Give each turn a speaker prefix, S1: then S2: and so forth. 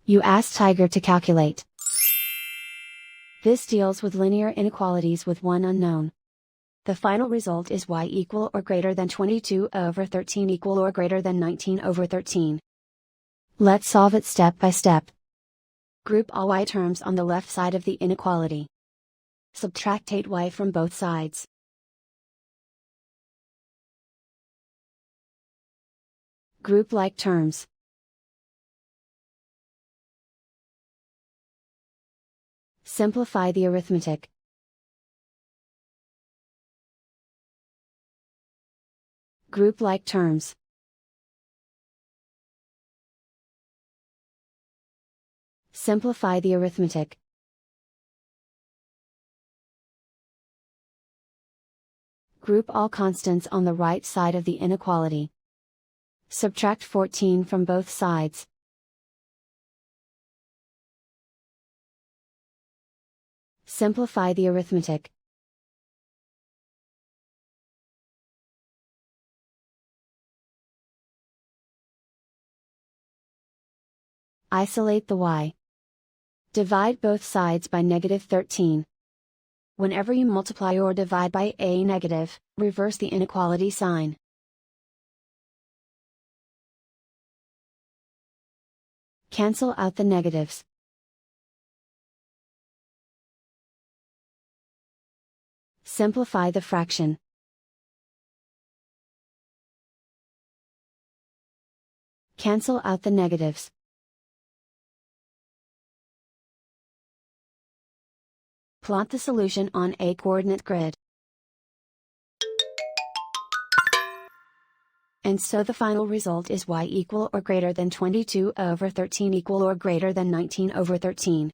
S1: You ask Tiger to calculate. This deals with linear inequalities with one unknown. The final result is y equal or greater than 22 over 13 equal or greater than 19 over 13. Let's solve it step by step. Group all y terms on the left side of the inequality. Subtract 8y from both sides. Group like terms. Simplify the arithmetic. Group like terms. Simplify the arithmetic. Group all constants on the right side of the inequality. Subtract 14 from both sides. Simplify the arithmetic. Isolate the y. Divide both sides by -13. Whenever you multiply or divide by a negative, reverse the inequality sign. Cancel out the negatives. Simplify the fraction. Cancel out the negatives. Plot the solution on a coordinate grid. And so the final result is y equal or greater than 22 over 13 equal or greater than 19 over 13.